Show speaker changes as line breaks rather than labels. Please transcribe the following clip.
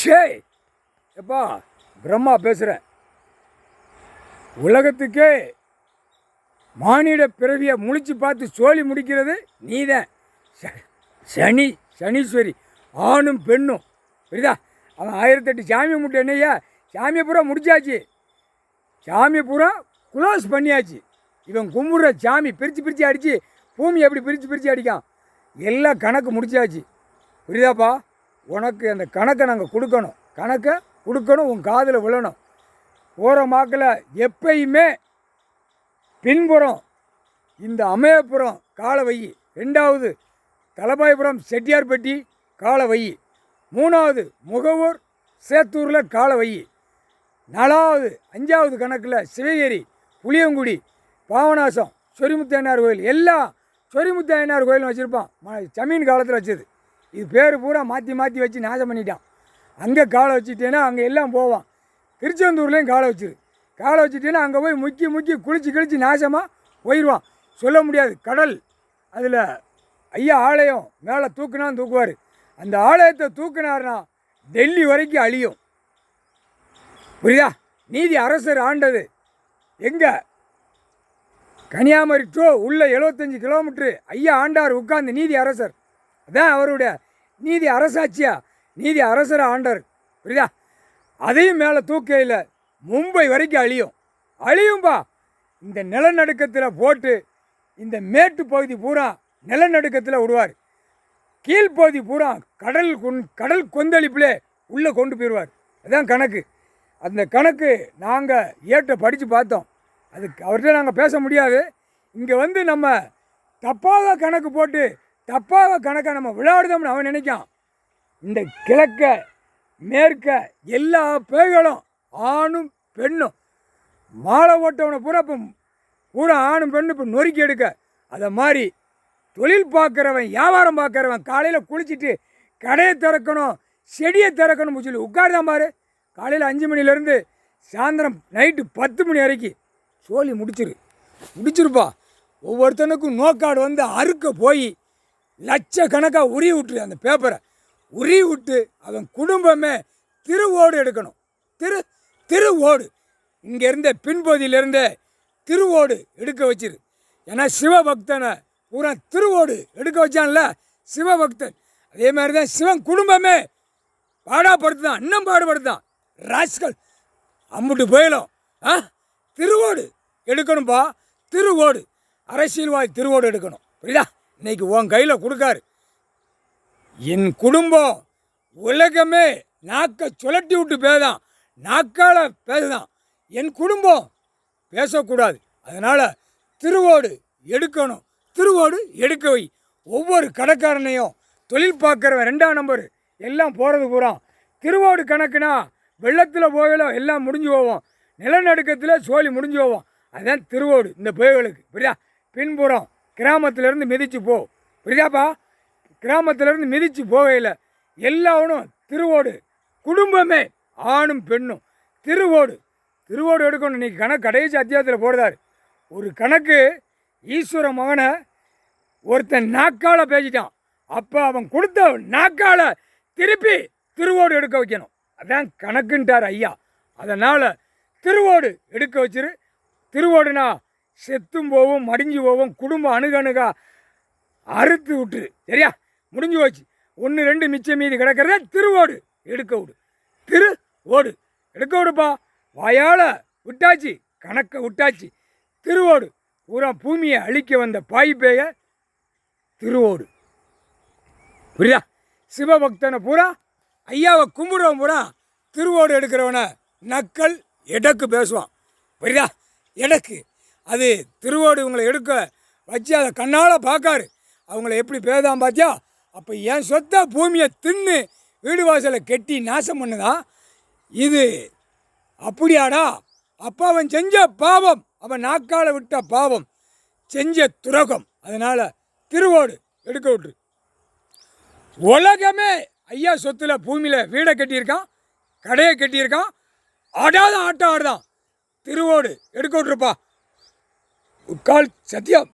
ஷே எப்பா பிரம்மா பேசுகிறேன். உலகத்துக்கே மானிட பிறவியை முழிச்சு பார்த்து சோழி முடிக்கிறது நீதான். சனீஸ்வரி ஆணும் பெண்ணும் புரியுதா? அவன் 1008 சாமி முட்டை என்னையா சாமியை பூரா முடிச்சாச்சு, சாமி பூரா குளோஸ் பண்ணியாச்சு. இவன் கும்பிட்ற சாமி பிரித்து அடித்து பூமி எப்படி பிரித்து அடிக்கான், எல்லாம் கணக்கு முடிச்சாச்சு. புரியுதாப்பா? உனக்கு அந்த கணக்கை நாங்கள் கொடுக்கணும், கணக்கை கொடுக்கணும், உன் காதில் விழணும். போகிற மாக்கில் எப்பயுமே பின்புறம் இந்த அமயபுரம் காலை வை, 2வது தலபாயபுரம் செட்டியார்பட்டி காலை வை, 3வது முகவூர் சேத்தூரில் காலை வை, 4வது 5வது கணக்கில் சிவகிரி புளியங்குடி பாவநாசம் சொரிமுத்தையனார் கோயில், எல்லாம் சொரிமுத்தையனார் கோயில் வச்சுருப்பான். ஜமீன் காலத்தில் வச்சது. இது பேர் பூரா மாற்றி வச்சு நாசம் பண்ணிட்டான். அங்கே காலை வச்சுட்டேன்னா அங்கே எல்லாம் போவான். திருச்செந்தூர்லேயும் காலை வச்சிரு, காலை வச்சுட்டேன்னா அங்கே போய் முக்கி குளிச்சு நாசமாக போயிடுவான். சொல்ல முடியாது. கடல் அதில் ஐயா ஆலயம் மேலே தூக்குனான்னு தூக்குவார். அந்த ஆலயத்தை தூக்குனார்னா டெல்லி வரைக்கும் அழியும். புரியுதா? நீதி அரசர் ஆண்டது எங்கே? கன்னியாகுமரி டூ உள்ள 75 கிலோமீட்ரு ஐயா ஆண்டார் உட்கார்ந்து நீதி அரசர். அதான் அவருடைய நீதி அரசாட்சியா, நீதி அரசரை ஆண்டார். புரியுதா? அதையும் மேலே தூக்கையில் மும்பை வரைக்கும் அழியும்பா. இந்த நிலநடுக்கத்தில் போட்டு இந்த மேட்டு பகுதி பூரா நிலநடுக்கத்தில் விடுவார். கீழ்ப்பகுதி பூரா கடல் கொந்தளிப்பிலே உள்ளே கொண்டு போயிடுவார். அதுதான் கணக்கு. அந்த கணக்கு நாங்கள் ஏற்ற படித்து பார்த்தோம். அதுக்கு அவர்கிட்ட நாங்கள் பேச முடியாது. இங்கே வந்து நம்ம தப்பாக கணக்கு போட்டு தப்பாக கணக்கை நம்ம விளையாடுதோம்னு அவன் நினைக்கான். இந்த கிழக்க மேற்க எல்லா பேய்களும் ஆணும் பெண்ணும் மாலை ஓட்டவனை பூரா இப்போ பூரா ஆணும் பெண்ணும் இப்போ நொறுக்கி எடுக்க. அதை மாதிரி தொழில் பார்க்குறவன் வியாபாரம் பார்க்குறவன் காலையில் குளிச்சுட்டு கடையை திறக்கணும் செடியை திறக்கணும் சொல்லி உட்காருதான் பாரு. காலையில் 5 மணிலேருந்து சாயந்தரம் நைட்டு 10 மணி வரைக்கும் சோழி முடிச்சிருப்பா. ஒவ்வொருத்தனுக்கும் நோக்காடு வந்து அறுக்க போய் லட்சக்கணக்காக உருவி விட்டுரு. அந்த பேப்பரை உருவி விட்டு அவன் குடும்பமே திருவோடு எடுக்கணும். திருவோடு இங்கேருந்தே பின்பகுதியிலேருந்தே திருவோடு எடுக்க வச்சிரு. ஏன்னா சிவபக்தனை பூரா திருவோடு எடுக்க வச்சான்ல சிவபக்தன். அதே மாதிரி தான் சிவன் குடும்பமே பாடாப்படுத்துதான், இன்னும் பாடுபடுத்தான். ராஸ்கல் அம்புட்டு போயிடும். திருவோடு எடுக்கணும்ப்பா. திருவோடு அரசியல்வாதி திருவோடு எடுக்கணும். புரியுதா? இன்னைக்கு உன் கையில் கொடுக்காரு. என் குடும்பம் உலகமே நாக்கை சுழட்டி விட்டு பேதான், நாக்கால் பேசுதான். என் குடும்பம் பேசக்கூடாது. அதனால் திருவோடு எடுக்கணும். திருவோடு எடுக்க வை. ஒவ்வொரு கடைக்காரனையும் தொழில் பார்க்குறவன் 2ஆம் நம்பர் எல்லாம் போகிறது பூரா திருவோடு கணக்குனா வெள்ளத்தில் போகலாம் எல்லாம் முடிஞ்சு போவோம், நிலநடுக்கத்தில் சோழி முடிஞ்சு போவோம். அதுதான் திருவோடு இந்த புயல்களுக்கு. புரியுதா? பின்புறம் கிராமத்திலேருந்து மிதித்து போ. புரியுதாப்பா? கிராமத்திலேருந்து மிதித்து போகையில் எல்லாவனும் திருவோடு குடும்பமே ஆணும் பெண்ணும் திருவோடு எடுக்கணும். இன்றைக்கி கணக்கு கடைசி அத்தியாயத்தில் போடுறாரு. ஒரு கணக்கு ஈஸ்வர மகனை ஒருத்தன் நாக்கால் பேசிட்டான். அப்போ அவன் கொடுத்த நாக்கால் திருப்பி திருவோடு எடுக்க வைக்கணும். அதான் கணக்குன்ட்டார் ஐயா. அதனால் திருவோடு எடுக்க வச்சிரு. திருவோடுனா செத்தும் போவும் மடிஞ்சு போவும், குடும்பம் அணுகணுகா அறுத்து விட்டுரு. சரியா? முடிஞ்சு போச்சு. 1 2 மிச்சம் மீதி கிடக்கிறத திருவோடு எடுக்க விடு. திருவோடு எடுக்க விடுப்பா. வாயால் விட்டாச்சு, கணக்கை விட்டாச்சு. திருவோடு பூரா பூமியை அழிக்க வந்த பாய்பேய திருவோடு. புரியுதா? சிவபக்தனை பூரா ஐயாவை கும்பிடுறவன் பூரா திருவோடு எடுக்கிறவனை நக்கல் எடக்கு பேசுவான். புரியுதா? எடக்கு அது திருவோடு இவங்களை எடுக்க வச்சு அதை கண்ணால் பார்க்காரு. அவங்கள எப்படி பேதான் பார்த்தியா? அப்போ என் சொத்தை பூமியை தின்னு வீடு வாசலை கெட்டி நாசம் பண்ணுதான் இது. அப்படியாடா? அப்போ அவன் செஞ்ச பாவம், அவன் நாக்கால் விட்ட பாவம், செஞ்ச துரோகம். அதனால் திருவோடு எடுக்க விட்டுரு. உலகமே ஐயா சொத்தில் பூமியில் வீடை கட்டியிருக்கான், கடையை கட்டியிருக்கான், ஆடாத ஆட்டம் ஆடுதான். திருவோடு எடுக்க விட்டுருப்பா. உட்கால் சத்தியம்.